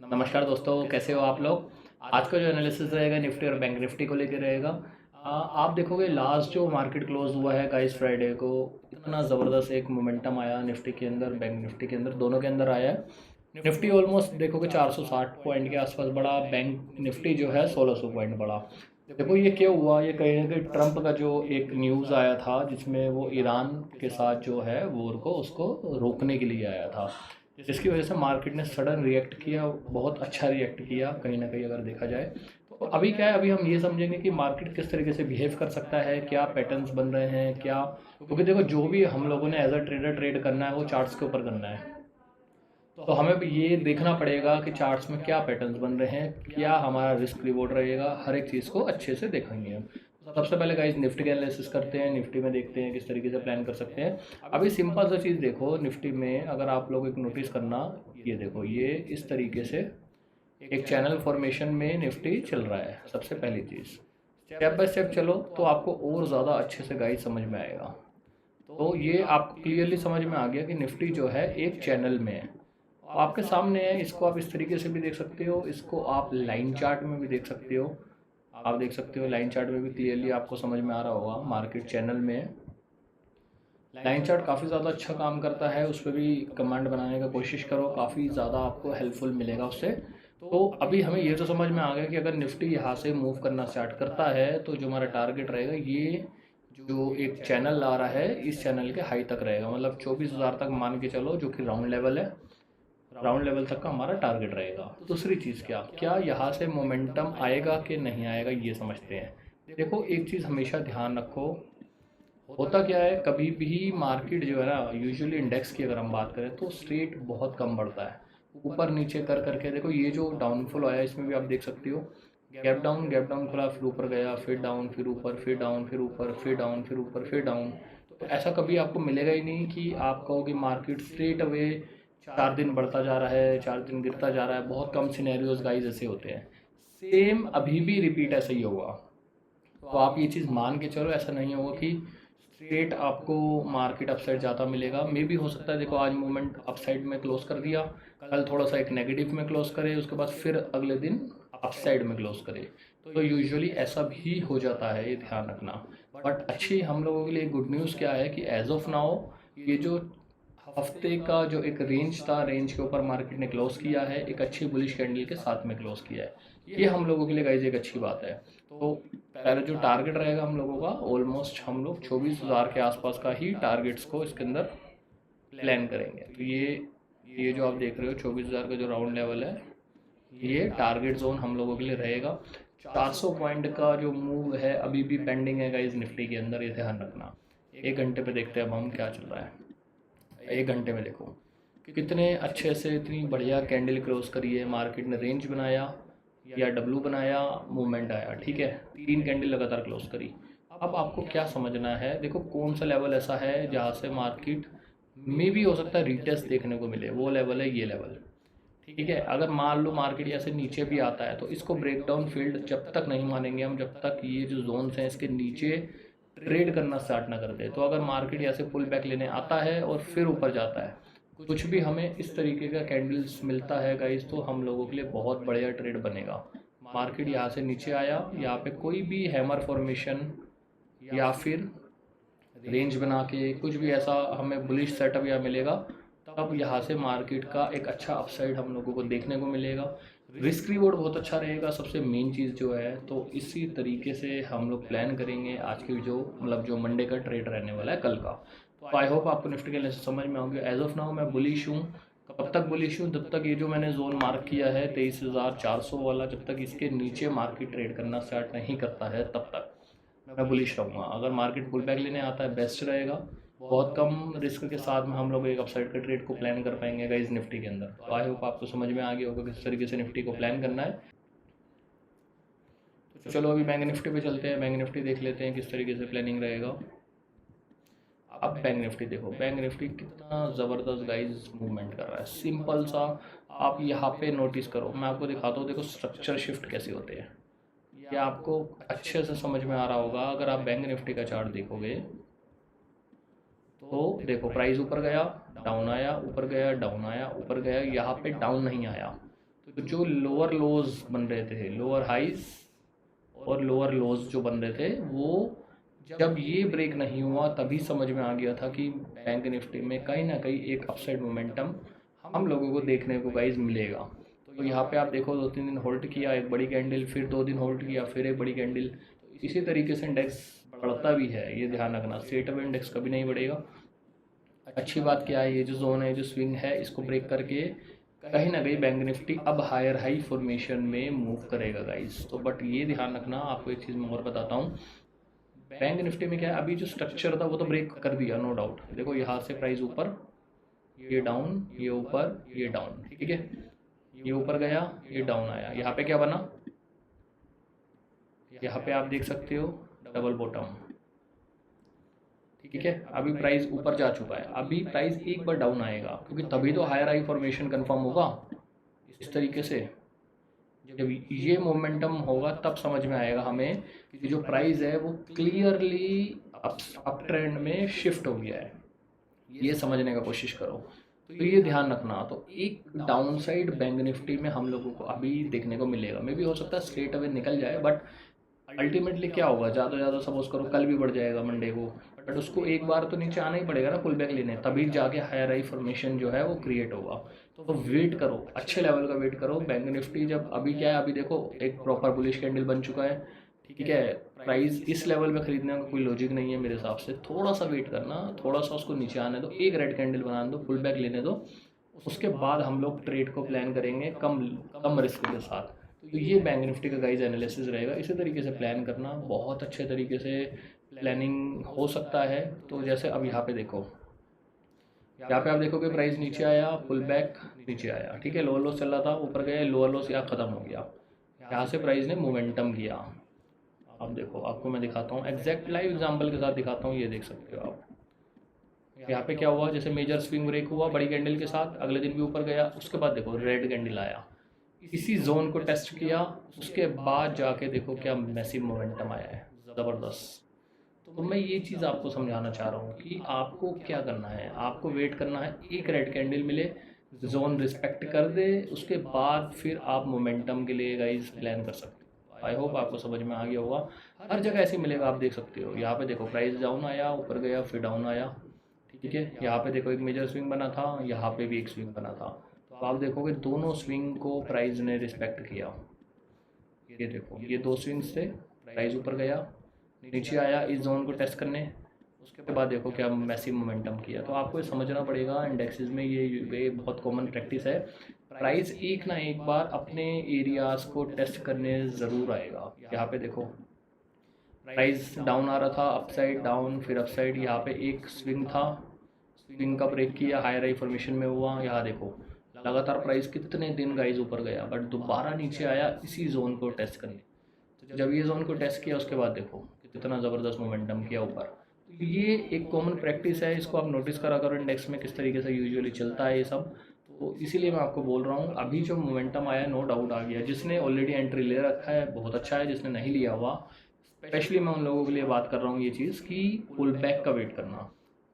नमस्कार दोस्तों, कैसे हो आप लोग। आज का जो एनालिसिस रहेगा निफ्टी और बैंक निफ्टी को लेकर रहेगा। आप देखोगे लास्ट जो मार्केट क्लोज हुआ है गाइस फ्राइडे को, इतना ज़बरदस्त एक मोमेंटम आया निफ्टी के अंदर, बैंक निफ्टी के अंदर, दोनों के अंदर आया है। निफ्टी ऑलमोस्ट देखोगे 460 पॉइंट के आसपास बढ़ा, बैंक निफ्टी जो है 1600 पॉइंट बढ़ा। देखो ये क्यों हुआ, ये कहीं ना कहीं ट्रंप का जो एक न्यूज़ आया था जिसमें वो ईरान के साथ जो है वॉर को उसको रोकने के लिए आया था, जिसकी वजह से मार्केट ने सडन रिएक्ट किया, बहुत अच्छा रिएक्ट किया कहीं ना कहीं अगर देखा जाए। तो अभी क्या है, अभी हम ये समझेंगे कि मार्केट किस तरीके से बिहेव कर सकता है, क्या पैटर्न्स बन रहे हैं क्या। क्योंकि देखो जो भी हम लोगों ने एज अ ट्रेडर ट्रेड करना है वो चार्ट्स के ऊपर करना है। तो हमें भी ये देखना पड़ेगा कि चार्ट्स में क्या पैटर्न्स बन रहे हैं, क्या हमारा रिस्क रिवॉर्ड रहेगा, हर एक चीज़ को अच्छे से देखेंगे हम। तो सबसे पहले गाइस निफ्टी का एनालिसिस करते हैं, निफ्टी में देखते हैं किस तरीके से प्लान कर सकते हैं। अभी सिंपल सा चीज़ देखो निफ्टी में, अगर आप लोग एक नोटिस करना, ये देखो ये इस तरीके से एक चैनल फॉर्मेशन में निफ्टी चल रहा है। सबसे पहली चीज़ स्टेप बाय स्टेप चलो तो आपको और ज़्यादा अच्छे से गाइस समझ में आएगा। तो ये आपको क्लियरली समझ में आ गया कि निफ्टी जो है एक चैनल में है, आपके सामने है। इसको आप इस तरीके से भी देख सकते हो, इसको आप लाइन चार्ट में भी देख सकते हो। आप देख सकते हो लाइन चार्ट में भी क्लियरली आपको समझ में आ रहा होगा मार्केट चैनल में है। लाइन चार्ट काफ़ी ज़्यादा अच्छा काम करता है, उस पर भी कमांड बनाने का कोशिश करो, काफ़ी ज़्यादा आपको हेल्पफुल मिलेगा उससे। तो अभी हमें ये तो समझ में आ गया कि अगर निफ्टी यहाँ से मूव करना स्टार्ट करता है तो जो हमारा टारगेट रहेगा, ये जो एक चैनल आ रहा है इस चैनल के हाई तक रहेगा, मतलब 24,000 तक मान के चलो, जो कि राउंड लेवल है। राउंड लेवल तक का हमारा टारगेट रहेगा। दूसरी चीज़ क्या क्या यहाँ से मोमेंटम आएगा कि नहीं आएगा, ये समझते हैं। देखो एक चीज़ हमेशा ध्यान रखो, होता क्या है कभी भी मार्केट जो है ना, यूजुअली इंडेक्स की अगर हम बात करें तो स्ट्रेट बहुत कम बढ़ता है, ऊपर नीचे कर करके। देखो ये जो डाउनफॉल आया इसमें भी आप देख सकते हो, गैप डाउन खुला, फिर ऊपर गया, फिर डाउन, फिर ऊपर, फिर डाउन, फिर ऊपर, फिर डाउन, फिर ऊपर, फिर डाउन। तो ऐसा कभी आपको मिलेगा ही नहीं कि आप कहो कि मार्केट स्ट्रेट अवे 4 दिन बढ़ता जा रहा है, 4 दिन गिरता जा रहा है। बहुत कम सिनेरियोज गाइज ऐसे होते हैं। सेम अभी भी रिपीट ऐसा ही होगा। तो आप ये चीज़ मान के चलो, ऐसा नहीं होगा कि स्ट्रेट आपको मार्केट अपसाइड ज़्यादा मिलेगा। मे भी हो सकता है, देखो आज मूवमेंट अपसाइड में क्लोज कर दिया, कल थोड़ा सा एक नेगेटिव में क्लोज करे, उसके बाद फिर अगले दिन अपसाइड में क्लोज करे। तो यूजुअली ऐसा भी हो जाता है, ये ध्यान रखना। बट अच्छी हम लोगों के लिए गुड न्यूज़ क्या है कि एज ऑफ नाउ ये जो हफ्ते का जो एक रेंज था, रेंज के ऊपर मार्केट ने क्लोज किया है, एक अच्छी बुलिश कैंडल के साथ में क्लोज किया है। ये हम लोगों के लिए गाइज एक अच्छी बात है। तो पहले जो टारगेट रहेगा हम लोगों का, ऑलमोस्ट हम लोग 24,000 के आसपास का ही टारगेट्स को इसके अंदर प्लान करेंगे। तो ये जो आप देख रहे हो 24,000 का जो राउंड लेवल है, ये टारगेट जोन हम लोगों के लिए रहेगा। 400 पॉइंट का जो मूव है अभी भी पेंडिंग है गाइज निफ्टी के अंदर, ये ध्यान रखना। 1 घंटे पे देखते हैं अब हम क्या चल रहा है। 1 घंटे में देखो कितने अच्छे से, इतनी बढ़िया कैंडल क्रॉस करी है मार्केट ने, रेंज बनाया या डब्लू बनाया, मूवमेंट आया, ठीक है। 3 कैंडल लगातार क्लोज करी। अब आपको क्या समझना है, देखो कौन सा लेवल ऐसा है जहाँ से मार्केट में भी हो सकता है रिटेस्ट देखने को मिले, वो लेवल है ये लेवल, ठीक है। अगर मान लो मार्केट यहाँ से नीचे भी आता है तो इसको ब्रेकडाउन फील्ड जब तक नहीं मानेंगे हम, जब तक ये जो जोन्स हैं इसके नीचे ट्रेड करना स्टार्ट ना कर दे। तो अगर मार्केट यहाँ से पुल बैक लेने आता है और फिर ऊपर जाता है, कुछ भी हमें इस तरीके का कैंडल्स मिलता है गाइस, तो हम लोगों के लिए बहुत बढ़िया ट्रेड बनेगा। मार्केट यहाँ से नीचे आया, यहाँ पे कोई भी हैमर फॉर्मेशन या फिर रेंज बना के कुछ भी ऐसा हमें बुलिश सेटअप यहाँ मिलेगा, तब यहाँ से मार्केट का एक अच्छा अपसाइड हम लोगों को देखने को मिलेगा। रिस्क रिवॉर्ड बहुत अच्छा रहेगा, सबसे मेन चीज़ जो है। तो इसी तरीके से हम लोग प्लान करेंगे आज की जो मतलब जो मंडे का ट्रेड रहने वाला है कल का। तो आई होप आपको निफ्टी के एनालिसिस समझ में होंगे। एज ऑफ नाउ मैं बुलिश हूँ। कब तक बुलिश हूँ, जब तक ये जो मैंने जोन मार्क किया है 23,400 वाला, जब तक इसके नीचे मार्केट ट्रेड करना स्टार्ट नहीं करता है तब तक मैं बुलिश रहूँगा। अगर मार्केट पुल बैक लेने आता है बेस्ट रहेगा, बहुत कम रिस्क के साथ में हम लोग एक अपसाइड के ट्रेड को प्लान कर पाएंगे गाइस निफ्टी के अंदर। तो आई होप आपको समझ में आ गया होगा किस तरीके से निफ्टी को प्लान करना है। तो चलो अभी बैंक निफ्टी पे चलते हैं, बैंक निफ्टी देख लेते हैं किस तरीके से प्लानिंग रहेगा। अब बैंक निफ्टी देखो, बैंक निफ्टी कितना ज़बरदस्त गाइस मूवमेंट कर रहा है। सिंपल सा आप यहाँ पे नोटिस करो, मैं आपको दिखाता हूँ, देखो स्ट्रक्चर शिफ्ट कैसे होते हैं, ये आपको अच्छे से समझ में आ रहा होगा। अगर आप बैंक निफ्टी का चार्ट देखोगे तो देखो प्राइस ऊपर गया, डाउन आया, ऊपर गया, डाउन आया, ऊपर गया, यहाँ पे डाउन नहीं आया। तो जो लोअर लोज बन रहे थे, लोअर हाइज और लोअर लोज जो बन रहे थे, वो जब ये ब्रेक नहीं हुआ तभी समझ में आ गया था कि बैंक निफ्टी में कहीं ना कहीं एक अपसाइड मोमेंटम हम लोगों को देखने को गाइज मिलेगा। तो यहाँ पे आप देखो 2-3 दिन होल्ड किया, एक बड़ी कैंडल, फिर 2 दिन होल्ड किया, फिर एक बड़ी कैंडल। तो इसी तरीके से इंडेक्स बढ़ता भी है, ये ध्यान रखना। स्ट्रेट अवे इंडेक्स कभी नहीं बढ़ेगा। अच्छी बात क्या है, ये जो जोन है, जो स्विंग है, इसको ब्रेक करके कहीं ना कहीं बैंक निफ्टी अब हायर हाई फॉर्मेशन में मूव करेगा गाइस। तो बट ये ध्यान रखना, आपको एक चीज़ मैं और बताता हूँ। बैंक निफ्टी में क्या है, अभी जो स्ट्रक्चर था वो तो ब्रेक कर दिया, नो डाउट। देखो यहाँ से प्राइस ऊपर, ये डाउन, ये ऊपर, ये डाउन, ठीक है। ये ऊपर गया, ये डाउन आया, यहाँ पे क्या बना, यहाँ पे आप देख सकते हो डबल बॉटम, ठीक है। अभी प्राइस ऊपर जा चुका है, अभी प्राइस एक बार डाउन आएगा, क्योंकि तभी तो हायर हाई फॉर्मेशन कंफर्म होगा। इस तरीके से जब ये मोमेंटम होगा तब समझ में आएगा हमें कि जो प्राइस है वो क्लियरली अप ट्रेंड में शिफ्ट हो गया है। ये समझने का कोशिश करो। तो ये ध्यान रखना। तो एक डाउन साइड बैंक निफ्टी में हम लोगों को अभी देखने को मिलेगा। मे भी हो सकता है स्ट्रेट अवे निकल जाए, बट अल्टीमेटली क्या होगा, ज़्यादा सपोज करो कल भी बढ़ जाएगा मंडे को, बट उसको एक बार तो नीचे आना ही पड़ेगा ना पुल बैक लेने, तभी जाके हायर हाई फॉर्मेशन जो है वो क्रिएट होगा। तो वेट करो, अच्छे लेवल का वेट करो। बैंक निफ्टी जब अभी क्या है, अभी देखो एक प्रॉपर बुलिश कैंडल बन चुका है, ठीक है। प्राइस इस लेवल में खरीदने का कोई लॉजिक नहीं है मेरे हिसाब से। थोड़ा सा वेट करना, थोड़ा सा उसको नीचे आने दो, एक रेड कैंडल बनाने दो, पुल बैक लेने दो, उसके बाद हम लोग ट्रेड को प्लान करेंगे कम कम रिस्क के साथ। तो ये बैंक निफ्टी का गाइज एनालिसिस रहेगा। इसी तरीके से प्लान करना, बहुत अच्छे तरीके से प्लानिंग हो सकता है। तो जैसे अब यहाँ पे देखो, यहाँ पे आप देखोगे प्राइस नीचे आया, पुल बैक नीचे आया, ठीक है। लोअर लॉस चल रहा था, ऊपर गए, लोअर लॉस यहाँ ख़त्म हो गया, यहाँ से प्राइस ने मोमेंटम किया। अब देखो, आपको मैं दिखाता हूँ, एग्जैक्ट लाइव एग्जाम्पल के साथ दिखाता हूँ, ये देख सकते हो आप। यहाँ पे क्या हुआ, जैसे मेजर स्विंग ब्रेक हुआ बड़ी कैंडल के साथ, अगले दिन भी ऊपर गया, उसके बाद देखो रेड कैंडल आया, इसी जोन को टेस्ट किया, उसके बाद जाके देखो क्या मैसिव मोमेंटम आया है, ज़बरदस्त। तो मैं ये चीज़ आपको समझाना चाह रहा हूँ कि आपको क्या करना है, आपको वेट करना है, एक रेड कैंडल मिले, जोन रिस्पेक्ट कर दे, उसके बाद फिर आप मोमेंटम के लिए गाइस प्लान कर सकते हो। आई होप आपको समझ में आ गया होगा। हर जगह ऐसे मिलेगा, आप देख सकते हो। यहाँ पे देखो प्राइस डाउन आया, ऊपर गया, फिर डाउन आया, ठीक है। यहाँ पे देखो एक मेजर स्विंग बना था, यहाँ पे भी एक स्विंग बना था। तो आप देखोगे दोनों स्विंग को प्राइस ने रिस्पेक्ट किया। ये देखो, ये दो स्विंग्स थे, प्राइस ऊपर गया, नीचे आया इस जोन को टेस्ट करने, उसके बाद देखो क्या मैसिव मोमेंटम किया। तो आपको ये समझना पड़ेगा, इंडेक्सेस में ये बहुत कॉमन प्रैक्टिस है। प्राइस एक ना एक बार अपने एरियाज़ को टेस्ट करने ज़रूर आएगा। यहाँ पे देखो प्राइस डाउन आ रहा था, अपसाइड डाउन, फिर अपसाइड, यहाँ पे एक स्विंग था, स्विंग का ब्रेक किया, हायर हाई फॉर्मेशन में हुआ। यहाँ देखो लगातार प्राइस कितने दिन गाइस ऊपर गया, बट दोबारा नीचे आया इसी जोन को टेस्ट करने। तो जब ये जोन को टेस्ट किया, उसके बाद देखो कितना ज़बरदस्त मोमेंटम किया ऊपर। तो ये एक कॉमन प्रैक्टिस है, इसको आप नोटिस करा करो इंडेक्स में किस तरीके से यूजुअली चलता है ये सब। तो इसीलिए मैं आपको बोल रहा हूँ, अभी जो मोमेंटम आया नो डाउट आ गया। जिसने ऑलरेडी एंट्री ले रखा है बहुत अच्छा है, जिसने नहीं लिया हुआ, स्पेशली मैं उन लोगों के लिए बात कर रहा हूँ ये चीज़ कि पुल बैक का वेट करना।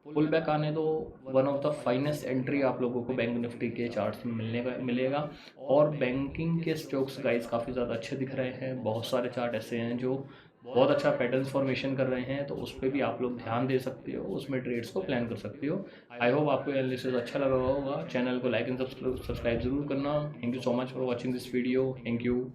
पुल बैक आने दो, one of the finest entry आप लोगों को बैंक निफ्टी के चार्ट्स में मिलेगा। और बैंकिंग के स्टॉक्स गाइस काफ़ी ज़्यादा अच्छे दिख रहे हैं। बहुत सारे चार्ट ऐसे हैं जो बहुत अच्छा पैटर्न फॉर्मेशन कर रहे हैं, तो उस पर भी आप लोग ध्यान दे सकते हो, उसमें ट्रेड्स को प्लान कर सकते हो। आई होप आपको एनालिसिस अच्छा लगा होगा। चैनल को लाइक एंड सब्सक्राइब जरूर करना। Thank you so much for watching this video. Thank you.